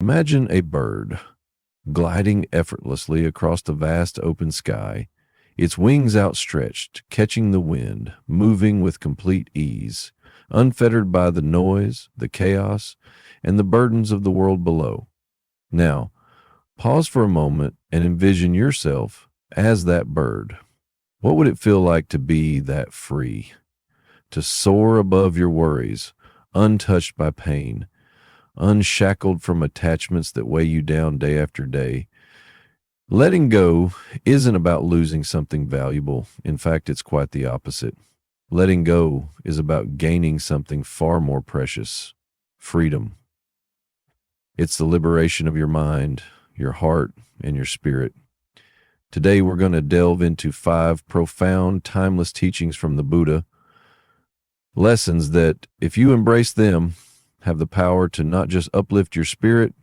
Imagine a bird gliding effortlessly across the vast open sky, its wings outstretched, catching the wind, moving with complete ease, unfettered by the noise, the chaos, and the burdens of the world below. Now, pause for a moment and envision yourself as that bird. What would it feel like to be that free? To soar above your worries, untouched by pain, unshackled from attachments that weigh you down day after day. Letting go isn't about losing something valuable. In fact, it's quite the opposite. Letting go is about gaining something far more precious: freedom. It's the liberation of your mind, your heart, and your spirit. Today, we're going to delve into 5 profound, timeless teachings from the Buddha, lessons that, if you embrace them, have the power to not just uplift your spirit,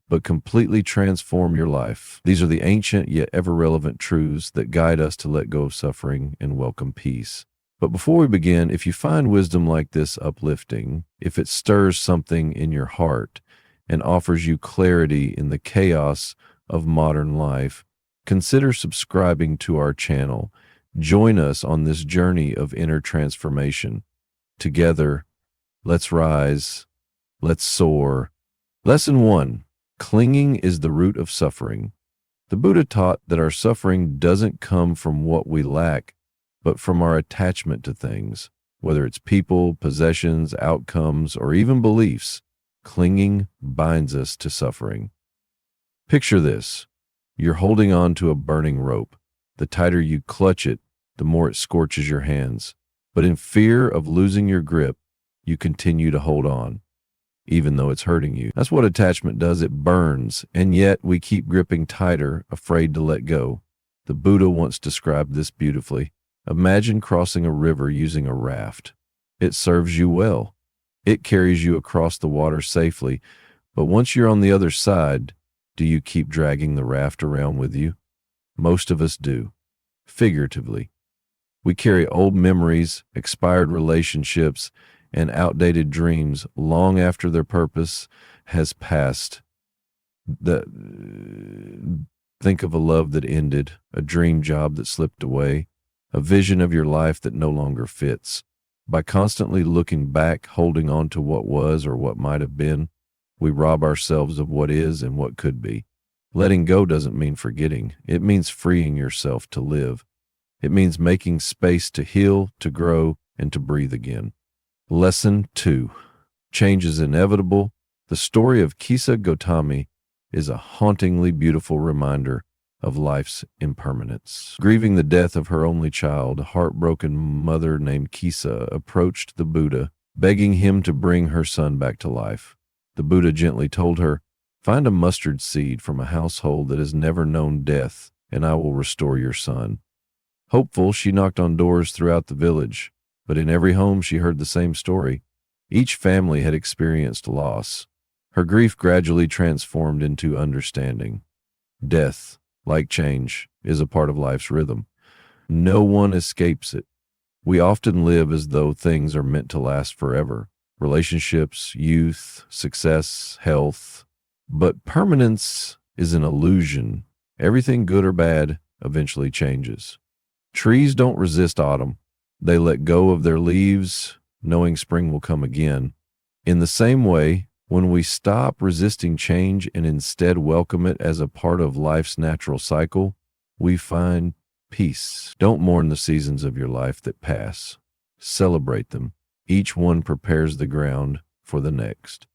but completely transform your life. These are the ancient yet ever-relevant truths that guide us to let go of suffering and welcome peace. But before we begin, if you find wisdom like this uplifting, if it stirs something in your heart and offers you clarity in the chaos of modern life, consider subscribing to our channel. Join us on this journey of inner transformation. Together, let's rise, let's soar. Lesson 1. Clinging is the root of suffering. The Buddha taught that our suffering doesn't come from what we lack, but from our attachment to things, whether it's people, possessions, outcomes, or even beliefs. Clinging binds us to suffering. Picture this. You're holding on to a burning rope. The tighter you clutch it, the more it scorches your hands. But in fear of losing your grip, you continue to hold on, even though it's hurting you. That's what attachment does. It burns, and yet we keep gripping tighter, afraid to let go. The Buddha once described this beautifully. Imagine crossing a river using a raft. It serves you well. It carries you across the water safely. But once you're on the other side, do you keep dragging the raft around with you? Most of us do, figuratively. We carry old memories, expired relationships, and outdated dreams long after their purpose has passed. Think of a love that ended, a dream job that slipped away, a vision of your life that no longer fits. By constantly looking back, holding on to what was or what might have been, we rob ourselves of what is and what could be. Letting go doesn't mean forgetting. It means freeing yourself to live. It means making space to heal, to grow, and to breathe again. Lesson 2. Change is inevitable. The story of Kisa Gotami is a hauntingly beautiful reminder of life's impermanence. Grieving the death of her only child, a heartbroken mother named Kisa approached the Buddha, begging him to bring her son back to life. The Buddha gently told her, "Find a mustard seed from a household that has never known death, and I will restore your son." Hopeful, she knocked on doors throughout the village, but in every home she heard the same story. Each family had experienced loss. Her grief gradually transformed into understanding. Death, like change, is a part of life's rhythm. No one escapes it. We often live as though things are meant to last forever. Relationships, youth, success, health. But permanence is an illusion. Everything good or bad eventually changes. Trees don't resist autumn. They let go of their leaves, knowing spring will come again. In the same way, when we stop resisting change and instead welcome it as a part of life's natural cycle, we find peace. Don't mourn the seasons of your life that pass. Celebrate them. Each one prepares the ground for the next.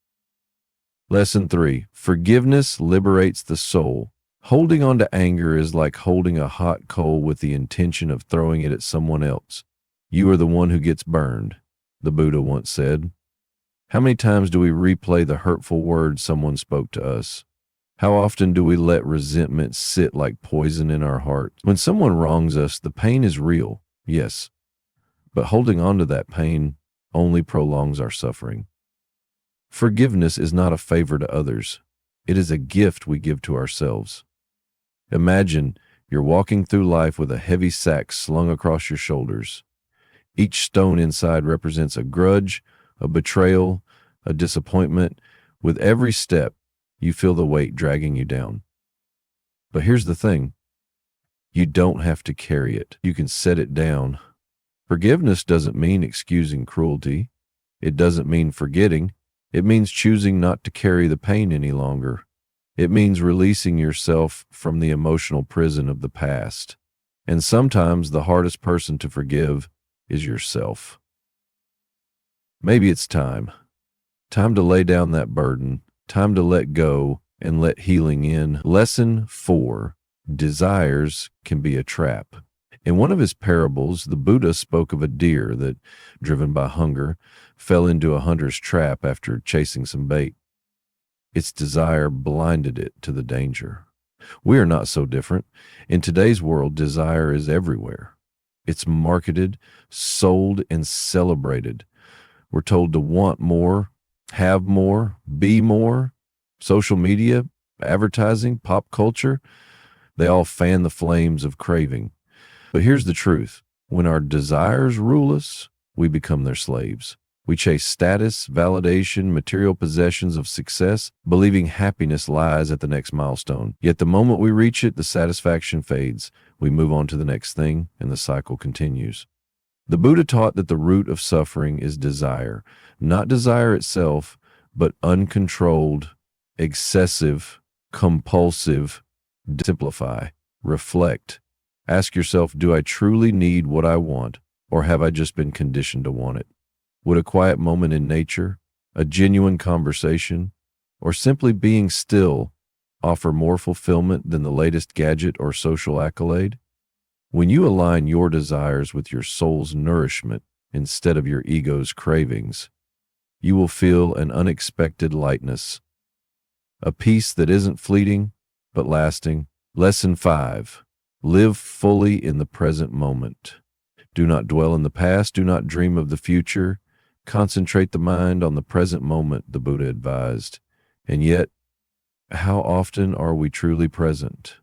Lesson 3. Forgiveness liberates the soul. Holding on to anger is like holding a hot coal with the intention of throwing it at someone else. You are the one who gets burned, the Buddha once said. How many times do we replay the hurtful words someone spoke to us? How often do we let resentment sit like poison in our heart? When someone wrongs us, the pain is real, yes, but holding on to that pain only prolongs our suffering. Forgiveness is not a favor to others. It is a gift we give to ourselves. Imagine you're walking through life with a heavy sack slung across your shoulders. Each stone inside represents a grudge, a betrayal, a disappointment. With every step, You feel the weight dragging you down. But here's the thing. You don't have to carry it. You can set it down. Forgiveness doesn't mean excusing cruelty. It doesn't mean forgetting. It means choosing not to carry the pain any longer. It means releasing yourself from the emotional prison of the past. And sometimes the hardest person to forgive is yourself. Maybe it's time. Time to lay down that burden. Time to let go and let healing in. Lesson 4. Desires can be a trap. In one of his parables, the Buddha spoke of a deer that, driven by hunger, fell into a hunter's trap after chasing some bait. Its desire blinded it to the danger. We are not so different. In today's world, desire is everywhere. It's marketed, sold, and celebrated. We're told to want more, have more, be more. Social media, advertising, pop culture, they all fan the flames of craving. But here's the truth. When our desires rule us, we become their slaves. We chase status, validation, material possessions of success, believing happiness lies at the next milestone. Yet the moment we reach it, the satisfaction fades. We move on to the next thing, and the cycle continues. The Buddha taught that the root of suffering is desire. Not desire itself, but uncontrolled, excessive, compulsive. Simplify, reflect. Ask yourself, do I truly need what I want, or have I just been conditioned to want it? Would a quiet moment in nature, a genuine conversation, or simply being still offer more fulfillment than the latest gadget or social accolade? When you align your desires with your soul's nourishment instead of your ego's cravings, you will feel an unexpected lightness, a peace that isn't fleeting but lasting. Lesson 5. Live fully in the present moment. Do not dwell in the past. Do not dream of the future. Concentrate the mind on the present moment, the Buddha advised. And yet, how often are we truly present?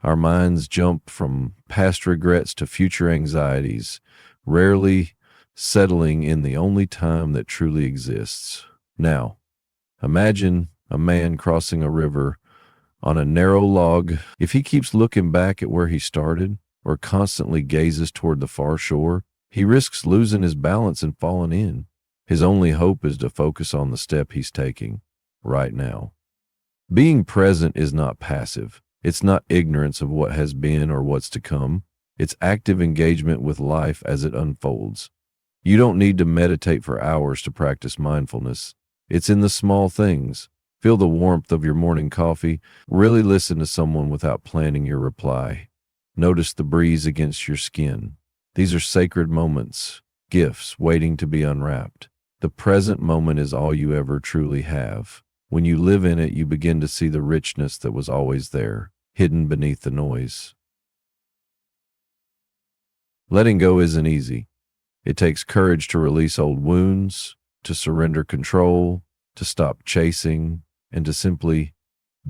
Our minds jump from past regrets to future anxieties, rarely settling in the only time that truly exists. Now, imagine a man crossing a river on a narrow log. If he keeps looking back at where he started or constantly gazes toward the far shore, he risks losing his balance and falling in. His only hope is to focus on the step he's taking right now. Being present is not passive. It's not ignorance of what has been or what's to come. It's active engagement with life as it unfolds. You don't need to meditate for hours to practice mindfulness. It's in the small things. Feel the warmth of your morning coffee. Really listen to someone without planning your reply. Notice the breeze against your skin. These are sacred moments, gifts waiting to be unwrapped. The present moment is all you ever truly have. When you live in it, you begin to see the richness that was always there, hidden beneath the noise. Letting go isn't easy. It takes courage to release old wounds, to surrender control, to stop chasing, and to simply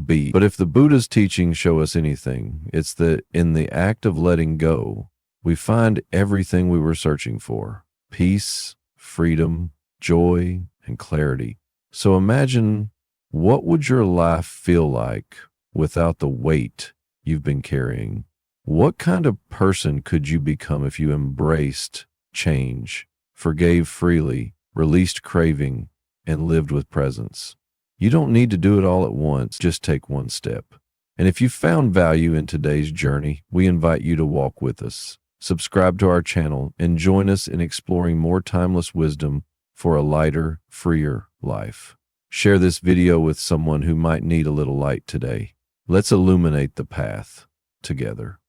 be. But if the Buddha's teachings show us anything, it's that in the act of letting go, we find everything we were searching for: peace, freedom, joy, and clarity. So imagine, what would your life feel like without the weight you've been carrying? What kind of person could you become if you embraced change, forgave freely, released craving, and lived with presence? You don't need to do it all at once, just take one step. And if you found value in today's journey, we invite you to walk with us. Subscribe to our channel and join us in exploring more timeless wisdom for a lighter, freer life. Share this video with someone who might need a little light today. Let's illuminate the path together.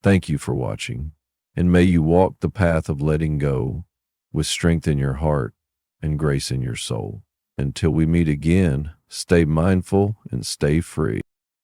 Thank you for watching, and may you walk the path of letting go with strength in your heart and grace in your soul. Until we meet again, stay mindful and stay free.